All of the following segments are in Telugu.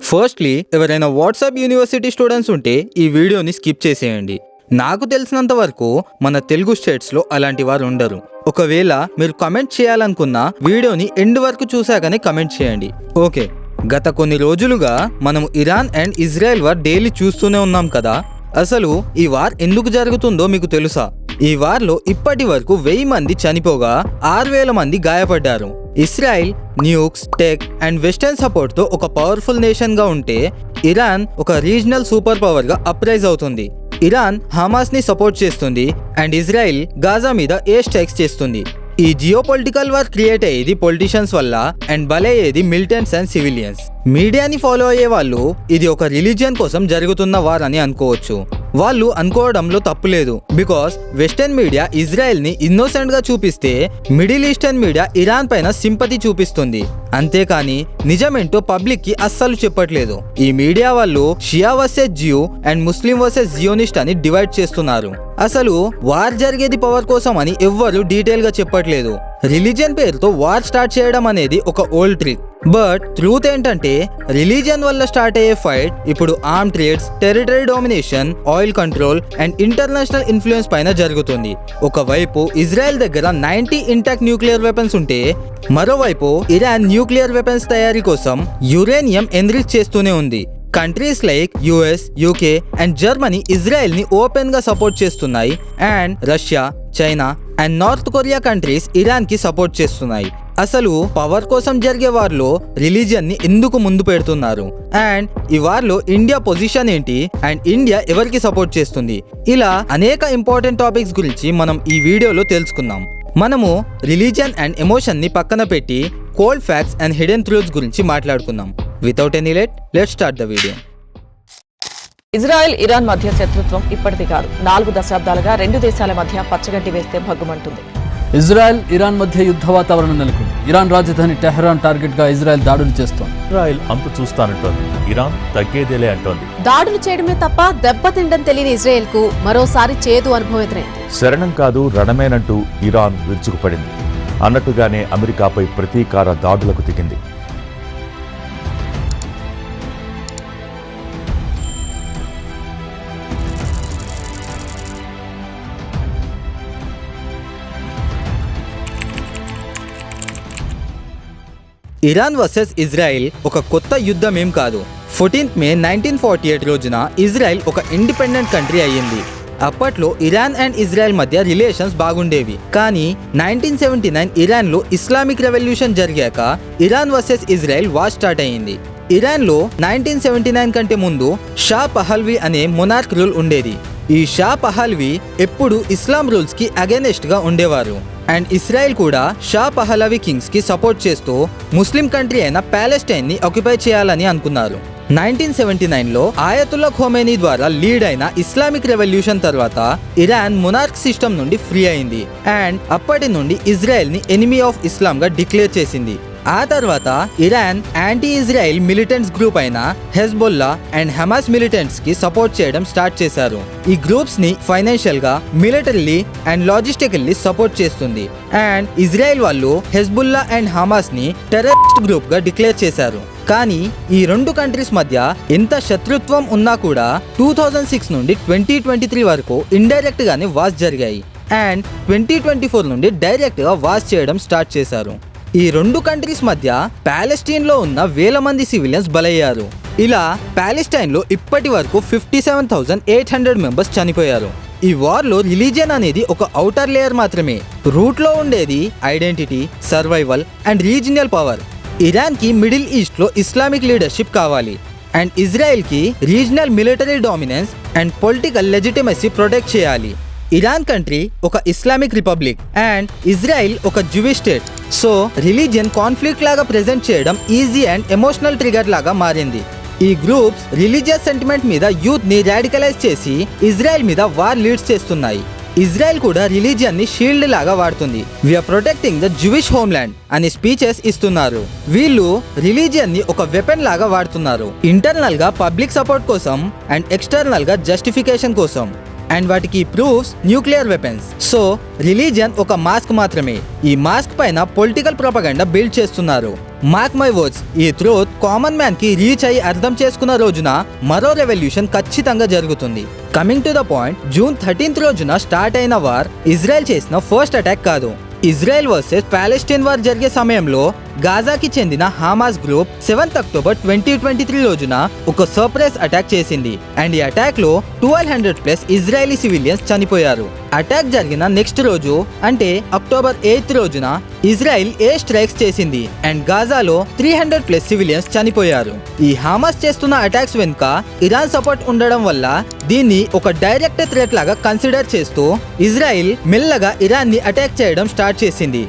ఫస్ట్లీ ఎవరైనా వాట్సాప్ యూనివర్సిటీ స్టూడెంట్స్ ఉంటే ఈ వీడియోని స్కిప్ చేసేయండి. నాకు తెలిసినంత వరకు మన తెలుగు స్టేట్స్లో అలాంటి వారు ఉండరు. ఒకవేళ మీరు కమెంట్ చేయాలనుకున్న వీడియోని ఎండ్ వరకు చూశాకనే కమెంట్ చేయండి. ఓకే, గత కొన్ని రోజులుగా మనం Iran and Israel war daily చూస్తూనే ఉన్నాం కదా. అసలు ఈ వార్ ఎందుకు జరుగుతుందో మీకు తెలుసా? ఈ వార్లో ఇప్పటి వరకు 1000 మంది చనిపోగా 6000 మంది గాయపడ్డారు. Israel nukes, tech and western support తో ఒక పవర్ఫుల్ నేషన్ గా ఉంటే ఇరాన్ ఒక రీజనల్ సూపర్ పవర్ గా అప్రైజ్ అవుతుంది. ఇరాన్ హమాస్ ని సపోర్ట్ చేస్తుంది అండ్ ఇజ్రాయెల్ గాజా మీద ఎయిర్ స్ట్రైక్స్ చేస్తుంది. ఈ జియో పొలిటికల్ వార్ క్రియేట్ అయ్యేది పొలిటీషియన్స్ వల్ల అండ్ బలయ్యేది మిలిటెంట్స్ అండ్ సివిలియన్స్. మీడియాని ఫాలో అయ్యే వాళ్ళు ఇది ఒక రిలీజియన్ కోసం జరుగుతున్న వార్ అని అనుకోవచ్చు. వాళ్ళు అనుకోవడంలో తప్పులేదు. బికాస్ వెస్టర్న్ మీడియా ఇజ్రాయెల్ ని ఇన్నోసెంట్ గా చూపిస్తే మిడిల్ ఈస్టర్న్ మీడియా ఇరాన్ పైన సింపతి చూపిస్తుంది. అంతేకాని నిజమేంటో పబ్లిక్ కి అస్సలు చెప్పట్లేదు. ఈ మీడియా వాళ్ళు Shia versus Jew and Muslim versus Zionist అని డివైడ్ చేస్తున్నారు. అసలు వార్ జరిగేది పవర్ కోసం అని ఎవ్వరు డీటెయిల్ గా చెప్పట్లేదు. రిలీజియన్ పేరుతో వార్ స్టార్ట్ చేయడం అనేది ఒక ఓల్డ్ ట్రిక్. బట్ ట్రూత్ ఏంటంటే రిలీజియన్ వల్ల స్టార్ట్ అయ్యే ఫైట్ ఇప్పుడు arm trades, territory domination, oil control and international influence పైన జరుగుతుంది. ఒకవైపు ఇజ్రాయెల్ దగ్గర 90 ఇంటాక్ట్ న్యూక్లియర్ వెపన్స్ ఉంటే మరోవైపు ఇరాన్ న్యూక్లియర్ వెపన్స్ తయారీ కోసం యురేనియం ఎన్రిచ్ చేస్తూనే ఉంది. Countries like US, UK and Germany Israel ని ఓపెన్ గా సపోర్ట్ చేస్తున్నాయి and Russia, China and north Korea countries Iran కి సపోర్ట్ చేస్తున్నాయి. అసలు పవర్ కోసం జరిగే వార్లో రిలీజియన్ ని ఎందుకు ముందు పెడుతున్నారు అండ్ ఈ వార్లో ఇండియా పొజిషన్ ఏంటి అండ్ ఇండియా ఎవరికి సపోర్ట్ చేస్తుంది, ఇలా అనేక ఇంపార్టెంట్ టాపిక్స్ గురించి మనం ఈ వీడియోలో తెలుసుకుందాం. మనము రిలీజియన్ అండ్ ఎమోషన్ ని పక్కన పెట్టి cold facts and hidden truths గురించి మాట్లాడుకుందాం. Without any let's start the video. Israel Iran మధ్య శత్రుత్వం ఇప్పటిది కాదు. 4 దశాబ్దాలుగా రెండు దేశాల మధ్య పచ్చగడ్డి వేస్తే భగ్గుమంటుంది. ఇజ్రాయెల్ ఇరాన్ మధ్య యుద్ధ వాతావరణం నెలకొంది. ఇరాన్ రాజధాని టెహరాన్ టార్గెట్ గా ఇజ్రాయెల్ దాడులు చేస్తోంది. ఇజ్రాయెల్ అంతు చూస్తానంటోంది, ఇరాన్ తగ్గేదేలే అంటోంది. దాడులు చేయడమే తప్ప దెబ్బతిండం తెలియని ఇజ్రాయెల్ కు మరోసారి చేదు అనుభవం ఎదురైంది. శరణం కాదు రణమేనంటూ ఇరాన్ విరుచుకుపడింది. అన్నట్టుగానే అమెరికాపై ప్రతీకార దాడులకు దిగింది. ఇరాన్ వర్సెస్ ఇజ్రాయెల్ ఒక కొత్త యుద్ధం ఏం కాదు. 14th May 1948 రోజున ఇజ్రాయెల్ ఒక ఇండిపెండెంట్ కంట్రీ అయ్యింది. అప్పట్లో ఇరాన్ అండ్ ఇజ్రాయెల్ మధ్య రిలేషన్స్ బాగుండేవి. కానీ 1979 ఇరాన్ లో ఇస్లామిక్ రెవల్యూషన్ జరిగాక Iran versus Israel war start అయ్యింది. ఇరాన్ లో 1979 కంటే ముందు షా పహల్వి అనే మొనార్క్ రూల్ ఉండేది. ఈ షా పహల్వి ఎప్పుడు ఇస్లాం రూల్స్ కి అగైనెస్ట్ గా ఉండేవారు అండ్ ఇస్రాయెల్ కూడా షా పహలవి కింగ్స్ కి సపోర్ట్ చేస్తూ ముస్లిం కంట్రీ అయిన ప్యాలెస్టైన్ ని ఆక్యుపై చేయాలని అనుకున్నారు. 1979లో ఆయతుల్లా ఖోమేనీ ద్వారా లీడ్ అయిన ఇస్లామిక్ రెవల్యూషన్ తర్వాత ఇరాన్ మొనార్క్ సిస్టమ్ నుండి ఫ్రీ అయింది అండ్ అప్పటి నుండి ఇజ్రాయెల్ ని ఎనిమీ ఆఫ్ ఇస్లాం గా డిక్లేర్ చేసింది. ఆ తర్వాత Iran anti Israel militants group అయిన హెజ్బొల్లా అండ్ హమాస్ మిలిటెంట్స్ కి సపోర్ట్ చేయడం స్టార్ట్ చేశారు. ఈ గ్రూప్స్ ని ఫైనాన్షియల్ గా, మిలిటరీలీ అండ్ లాజిస్టికల్లీ సపోర్ట్ చేస్తుంది అండ్ ఇజ్రాయెల్ వాళ్ళు హెజ్బుల్లా అండ్ హమాస్ ని టెర్రరిస్ట్ గ్రూప్ గా డిక్లేర్ చేశారు. కానీ ఈ రెండు కంట్రీస్ మధ్య ఎంత శత్రుత్వం ఉన్నా కూడా 2006 నుండి 2023 వరకు ఇండైరెక్ట్ గానే వార్స్ జరిగాయి అండ్ 2024 నుండి డైరెక్ట్ గా వార్స్ చేయడం స్టార్ట్ చేశారు. ఈ రెండు కంట్రీస్ మధ్య ప్యాలెస్టైన్ లో ఉన్న 1000 మంది సివిలియన్స్ బలయ్యారు. ఇలా ప్యాలెస్టైన్ లో ఇప్పటి వరకు 57,800 మెంబర్స్ చనిపోయారు. ఈ వార్ లో రిలీజియన్ అనేది ఒక ఔటర్ లేయర్ మాత్రమే. రూట్ లో ఉండేది identity, survival and regional power. Iran కి మిడిల్ ఈస్ట్ లో ఇస్లామిక్ లీడర్షిప్ కావాలి అండ్ ఇజ్రాయెల్ కి regional military dominance and political legitimacy protect చేయాలి. ఇరాన్ కంట్రీ ఒక ఇస్లామిక్ రిపబ్లిక్ అండ్ ఇజ్రాయెల్ ఒక Jewish state. So religion conflict లాగా ప్రెజెంట్ చేయడం ఈజీ అండ్ ఎమోషనల్ ట్రిగర్ లాగా మారింది. ఈ గ్రూప్స్ రిలీజియస్ సెంటిమెంట్ మీద యూత్ ని రాడికలైజ్ చేసి ఇజ్రాయెల్ మీద వార్ లీడ్స్ చేస్తున్నాయి. ఇజ్రాయెల్ కూడా రిలీజియన్ ని షీల్డ్ లాగా వాడుతుంది. We are protecting the Jewish homeland అని స్పీచెస్ ఇస్తున్నారు. వీళ్ళు రిలీజియన్ ని ఒక వెపన్ లాగా వాడుతున్నారు. ఇంటర్నల్ గా పబ్లిక్ సపోర్ట్ కోసం అండ్ ఎక్స్టర్నల్ గా జస్టిఫికేషన్ కోసం. అండ్ వాటికి proofs nuclear weapons. So religion ఒక మాస్క్ మాత్రమే. ఈ మాస్క్ పైన పొలిటికల్ ప్రొపగండా బిల్డ్ చేస్తున్నారు. మార్క్ మై వర్డ్స్, ఈ ట్రూత్ కామన్ మ్యాన్ కి రీచ్ అయ్యి అర్థం చేసుకున్న రోజున మరో రెవల్యూషన్ ఖచ్చితంగా జరుగుతుంది. Coming to the point, June 13th రోజున స్టార్ట్ అయిన వార్ ఇజ్రాయెల్ చేసిన ఫస్ట్ అటాక్ కాదు. ఇజ్రాయెల్ వర్సెస్ ప్యాలెస్టైన్ వార్ జరిగే సమయంలో గాజాకి చెందిన హమాస్ గ్రూప్ 7th అక్టోబర్ 2023 రోజున ఒక సర్ప్రైజ్ అటాక్ చేసింది. అండ్ ఈ అటాక్ లో 1200+ ఇజ్రాయలీ సివిలియన్స్ చనిపోయారు. అటాక్ జరిగిన నెక్స్ట్ రోజు అంటే అక్టోబర్ 8th రోజున ఇజ్రాయెల్ ఎయిర్ స్ట్రైక్స్ చేసింది అండ్ గాజాలో 300+ సివిలియన్స్ చనిపోయారు. ఈ హమాస్ చేస్తున్న అటాక్స్ వెనుక ఇరాన్ సపోర్ట్ ఉండడం వల్ల దీన్ని ఒక డైరెక్ట్ థ్రెట్ లాగా కన్సిడర్ చేస్తూ ఇజ్రాయెల్ మెల్లగా ఇరాన్ ని అటాక్ చేయడం స్టార్ట్ చేసింది.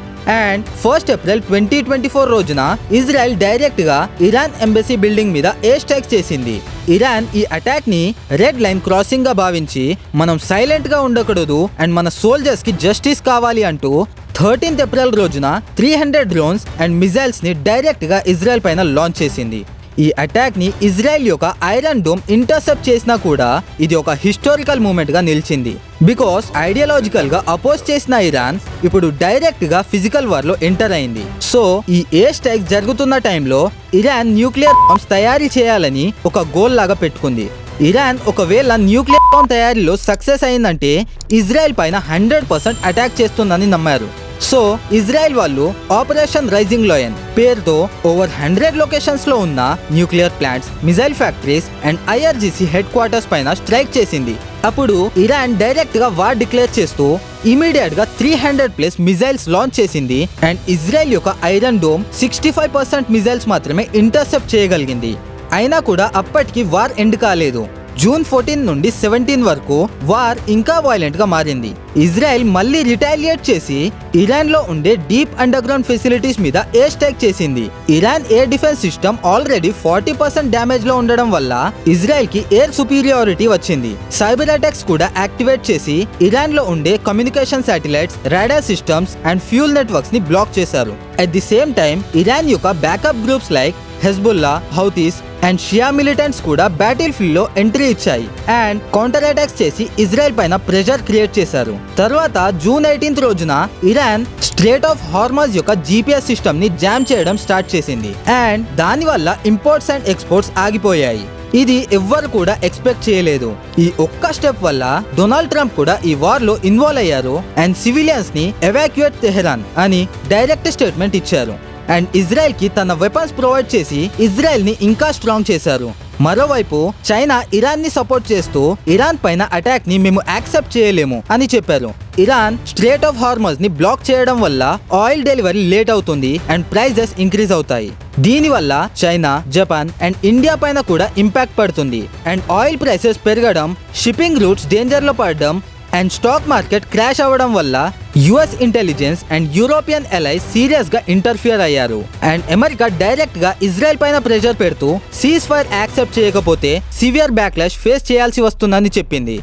అండ్ 1st ఏప్రిల్ 2024 రోజున ఇజ్రాయెల్ డైరెక్ట్ గా ఇరాన్ ఎంబసీ బిల్డింగ్ మీద ఎయిర్ స్ట్రైక్ చేసింది. ఇరాన్ ఈ అటాక్ ని రెడ్ లైన్ క్రాసింగ్ గా భావించి మనం సైలెంట్ గా ఉండకూడదు అండ్ మన సోల్జర్స్ కి జస్టిస్ కావాలి అంటూ 13th ఏప్రిల్ రోజున 300 డ్రోన్స్ అండ్ మిజైల్స్ ని డైరెక్ట్ గా ఇజ్రాయెల్ పైన లాంచ్ చేసింది. ఈ అటాక్ ని ఇజ్రాయెల్ యొక్క ఐరన్ డోమ్ ఇంటర్సెప్ట్ చేసినా కూడా ఇది ఒక హిస్టారికల్ మూమెంట్ గా నిలిచింది. బికాస్ ఐడియాలజికల్ గా అపోజ్ చేసిన ఇరాన్ ఇప్పుడు డైరెక్ట్ గా ఫిజికల్ వార్ లో ఎంటర్ అయింది. సో ఈ ఎయిర్ స్ట్రైక్ జరుగుతున్న టైంలో ఇరాన్ న్యూక్లియర్ బాంబ్స్ తయారీ చేయాలని ఒక గోల్ లాగా పెట్టుకుంది. ఇరాన్ ఒకవేళ న్యూక్లియర్ బాంబ్ తయారీలో సక్సెస్ అయిందంటే ఇజ్రాయెల్ పైన 100% అటాక్ చేస్తుందని నమ్మారు. సో ఇజ్రాయెల్ వాళ్ళు ఆపరేషన్ రైజింగ్ లయన్ పేరుతో ఓవర్ 100 లొకేషన్స్ లో ఉన్న nuclear plants, missile factories and IRGC head quarters పైన స్ట్రైక్ చేసింది. అప్పుడు ఇరాన్ డైరెక్ట్ గా వార్ డిక్లేర్ చేస్తూ ఇమీడియట్ గా 300+ మిజైల్స్ లాంచ్ చేసింది అండ్ ఇజ్రాయెల్ యొక్క ఐరన్ డోమ్ 65% మిజైల్స్ మాత్రమే ఇంటర్సెప్ట్ చేయగలిగింది. అయినా కూడా అప్పటికి వార్ ఎండ్ కాలేదు. జూన్ 14 నుండి 17 వరకు వార్ ఇంకా వైలెంట్ గా మారింది. ఇజ్రాయెల్ మళ్ళీ రిటాలియేట్ చేసి ఇరాన్ లో ఉండే డీప్ అండర్ గ్రౌండ్ ఫెసిలిటీస్ మీద ఎయిర్ స్ట్రైక్ చేసింది. Iran air defence system already 40% damage లో ఉండడం వల్ల ఇజ్రాయెల్ కి ఎయిర్ సుపీరియారిటీ వచ్చింది. సైబర్ అటాక్స్ కూడా యాక్టివేట్ చేసి ఇరాన్ లో ఉండే communication satellites, radar systems and fuel networks ని బ్లాక్ చేశారు. At the same time Iran యొక్క backup groups like Hezbollah, Houthis and Shia militants కూడా బ్యాటిల్ ఫీల్డ్ లో ఎంట్రీ ఇచ్చాయి అండ్ కౌంటర్ అటాక్స్ చేసి ఇజ్రాయెల్ పైన ప్రెషర్ క్రియేట్ చేశారు. తర్వాత జూన్ 18th రోజున ఇరాన్ స్ట్రేట్ ఆఫ్ హార్మజ్ యొక్క GPS సిస్టమ్ ని జామ్ చేయడం స్టార్ట్ చేసింది అండ్ దానివల్ల ఇంపోర్ట్స్ అండ్ ఎక్స్పోర్ట్స్ ఆగిపోయాయి. ఇది ఎవ్వరు కూడా ఎక్స్పెక్ట్ చేయలేదు. ఈ ఒక్క స్టెప్ వల్ల డొనాల్డ్ ట్రంప్ కూడా ఈ వార్ లో ఇన్వాల్వ్ అయ్యారు అండ్ సివిలియన్స్ ని ఎవాక్యుయేట్ తెహరాన్ అని డైరెక్ట్ స్టేట్మెంట్ ఇచ్చారు. అండ్ ఇజ్రాయెల్ కి తన వెపన్స్ ప్రొవైడ్ చేసి ఇజ్రాయెల్ ని ఇంకా స్ట్రాంగ్ చేశారు. మరోవైపు చైనా ఇరాన్ ని సపోర్ట్ చేస్తూ ఇరాన్ పైన అటాక్ ని మేము యాక్సెప్ట్ చేయలేము అని చెప్పారు. ఇరాన్ స్ట్రేట్ ఆఫ్ హార్మజ్ ని బ్లాక్ చేయడం వల్ల ఆయిల్ డెలివరీ లేట్ అవుతుంది అండ్ ప్రైజెస్ ఇంక్రీజ్ అవుతాయి. దీనివల్ల చైనా, జపాన్ అండ్ ఇండియా పైన కూడా ఇంపాక్ట్ పడుతుంది అండ్ ఆయిల్ ప్రైసెస్ పెరగడం, షిప్పింగ్ రూట్స్ డేంజర్ లో పడడం అండ్ స్టాక్ మార్కెట్ క్రాష్ అవ్వడం వల్ల US intelligence and European allies serious గా ఇంటర్ఫియర్ అయ్యారు అండ్ అమెరికా డైరెక్ట్ గా ఇజ్రాయెల్ పైన ప్రెషర్ పెడుతూ సీజ్ ఫైర్ యాక్సెప్ట్ చేయకపోతే సివియర్ బ్యాక్లాష్ ఫేస్ చేయాల్సి వస్తుందని చెప్పింది.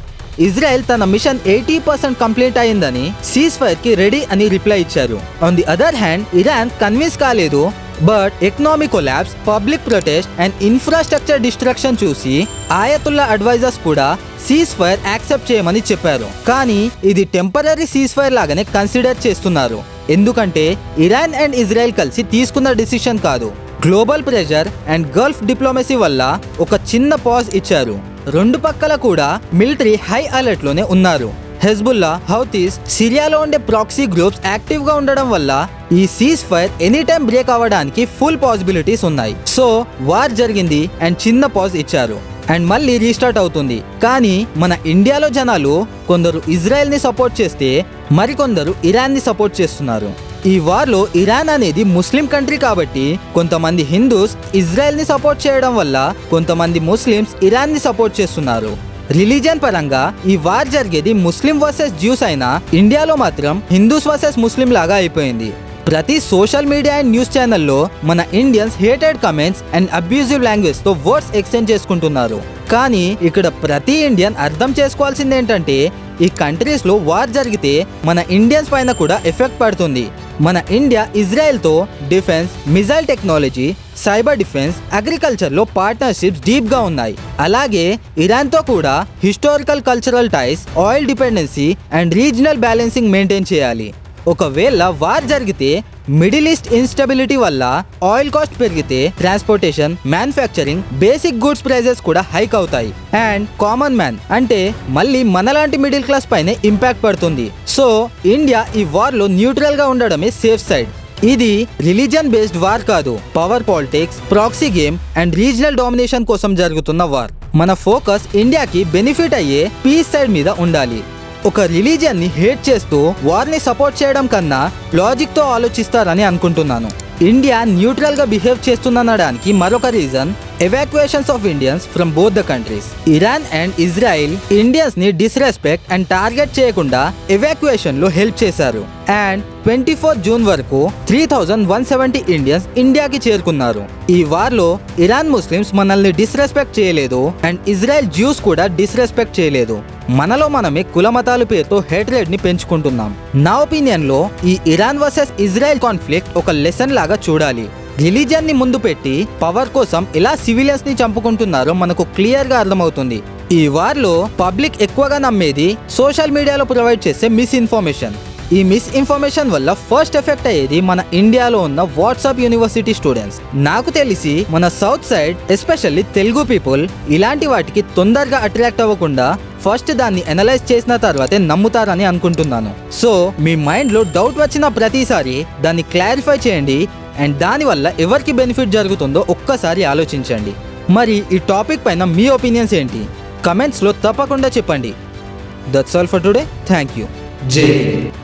ఇజ్రాయెల్ తన మిషన్ 80% కంప్లీట్ అయిందని సీజ్ ఫైర్ కి రెడీ అని రిప్లై ఇచ్చారు. On the other hand Iran convince కాలేదు. But economic collapse, public protest and infrastructure destruction చూసి ఆయతుల్లా అడ్వైజర్స్ కూడా సీజ్ ఫైర్ యాక్సెప్ట్ చేయమని చెప్పారు. కానీ ఇది టెంపరరీ సీజ్ ఫైర్ లాగానే కన్సిడర్ చేస్తున్నారు. ఎందుకంటే ఇరాన్ అండ్ ఇజ్రాయెల్ కలిసి తీసుకున్న డిసిషన్ కాదు. Global pressure and Gulf diplomacy వల్ల ఒక చిన్న పాజ్ ఇచ్చారు. రెండు పక్కల కూడా మిలిటరీ హై అలర్ట్ లోనే ఉన్నారు. హెజ్బుల్లా, హౌతీస్, సిరియాలో ఉండే ప్రాక్సీ గ్రూప్స్ యాక్టివ్ గా ఉండడం వల్ల ఈ cease fire any time break అవ్వడానికి ఫుల్ పాసిబిలిటీస్ ఉన్నాయి. సో వార్ జరిగింది అండ్ చిన్న పాజ్ ఇచ్చారు అండ్ మళ్ళీ రీస్టార్ట్ అవుతుంది. కానీ మన ఇండియాలో జనాలు కొందరు ఇజ్రాయెల్ ని సపోర్ట్ చేస్తే మరికొందరు ఇరాన్ ని సపోర్ట్ చేస్తున్నారు. ఈ వార్ లో ఇరాన్ అనేది ముస్లిం కంట్రీ కాబట్టి కొంతమంది హిందూస్ ఇజ్రాయెల్ ని సపోర్ట్ చేయడం వల్ల కొంతమంది ముస్లిమ్స్ ఇరాన్ ని సపోర్ట్ చేస్తున్నారు. రిలీజియన్ పరంగా ఈ వార్ జరిగేది ముస్లిం వర్సెస్ జ్యూస్ అయినా ఇండియాలో మాత్రం హిందూస్ వర్సెస్ ముస్లిం లాగా అయిపోయింది. ప్రతి సోషల్ మీడియా అండ్ న్యూస్ ఛానల్లో మన Indians hated comments and abusive language తో వర్డ్స్ ఎక్స్చేంజ్ చేసుకుంటున్నారు. కానీ ఇక్కడ ప్రతి ఇండియన్ అర్థం చేసుకోవాల్సింది ఏంటంటే ఈ కంట్రీస్ లో వార్ జరిగితే మన ఇండియన్స్ పైన కూడా ఎఫెక్ట్ పడుతుంది. మన ఇండియా ఇజ్రాయెల్ తో defence, missile technology, cyber defence, agriculture లో పార్ట్నర్షిప్స్ డీప్ గా ఉన్నాయి. అలాగే ఇరాన్ తో కూడా historical cultural ties, oil dependency and regional balancing maintain చేయాలి. ఒకవేళ వార్ జరిగితే మిడిల్ ఈస్ట్ ఇన్స్టెబిలిటీ వల్ల ఆయిల్ కాస్ట్ పెరిగితే transportation, manufacturing, basic goods prices hike హైక్ అవుతాయి. అండ్ కామన్ మ్యాన్ అంటే మళ్ళీ మనలాంటి మిడిల్ క్లాస్ పైనే ఇంపాక్ట్ పడుతుంది. సో ఇండియా ఈ వార్ లో న్యూట్రల్ గా ఉండడమే సేఫ్ సైడ్. ఇది రిలీజియన్ బేస్డ్ వార్ కాదు, power politics, proxy game and regional domination కోసం జరుగుతున్న వార్. మన ఫోకస్ ఇండియాకి బెనిఫిట్ అయ్యే పీస్ సైడ్ మీద ఉండాలి. ఒక రిలీజియన్ ని హేట్ చేస్తూ వార్ ని సపోర్ట్ చేయడం కన్నా లాజిక్ తో ఆలోచిస్తారని అనుకుంటున్నాను. ఇండియా న్యూట్రల్ గా బిహేవ్ చేస్తుందనడానికి మరొక reason evacuations of Indians from both the countries. Iran and Israel Indians ని డిస్రెస్పెక్ట్ అండ్ టార్గెట్ చేయకుండా ఎవాక్యుయేషన్ లో హెల్ప్ చేశారు. అండ్ 24 జూన్ వరకు 3170 ఇండియన్స్ ఇండియాకి చేరుకున్నారు. ఈ వార్ లో ఇరాన్ ముస్లిమ్స్ మనల్ని డిస్రెస్పెక్ట్ చేయలేదు అండ్ ఇజ్రాయెల్ జ్యూస్ కూడా డిస్రెస్పెక్ట్ చేయలేదు. మనలో మనమే కుల మతాల పేరుతో హేట్రెడ్ ని పెంచుకుంటున్నాం. నా ఒపీనియన్ లో ఈ ఇరాన్ వర్సెస్ ఇజ్రాయెల్ కాన్ఫ్లిక్ట్ ఒక లెసన్ లాగా చూడాలి. రిలీజియన్ ని ముందు పెట్టి పవర్ కోసం ఎలా సివిలియన్స్ ని చంపుకుంటున్నారో మనకు క్లియర్ గా అర్థమవుతుంది. ఈ వార్ లో పబ్లిక్ ఎక్కువగా నమ్మేది సోషల్ మీడియాలో ప్రొవైడ్ చేసే మిస్ఇన్ఫర్మేషన్. ఈ మిస్ఇన్ఫర్మేషన్ వల్ల ఫస్ట్ ఎఫెక్ట్ అయ్యేది మన ఇండియాలో ఉన్న వాట్సాప్ యూనివర్సిటీ స్టూడెంట్స్. నాకు తెలిసి మన south side especially Telugu people ఇలాంటి వాటికి తొందరగా అట్రాక్ట్ అవ్వకుండా ఫస్ట్ దాన్ని అనలైజ్ చేసిన తర్వాతే నమ్ముతారని అనుకుంటున్నాను. సో మీ మైండ్ లో డౌట్ వచ్చిన ప్రతిసారి దాన్ని క్లారిఫై చేయండి అండ్ దానివల్ల ఎవరికి బెనిఫిట్ జరుగుతుందో ఒక్కసారి ఆలోచించండి. మరి ఈ టాపిక్ పైన మీ ఒపీనియన్స్ ఏంటి? కమెంట్స్ లో తప్పకుండా చెప్పండి. That's all for today. Thank you. జై హింద్.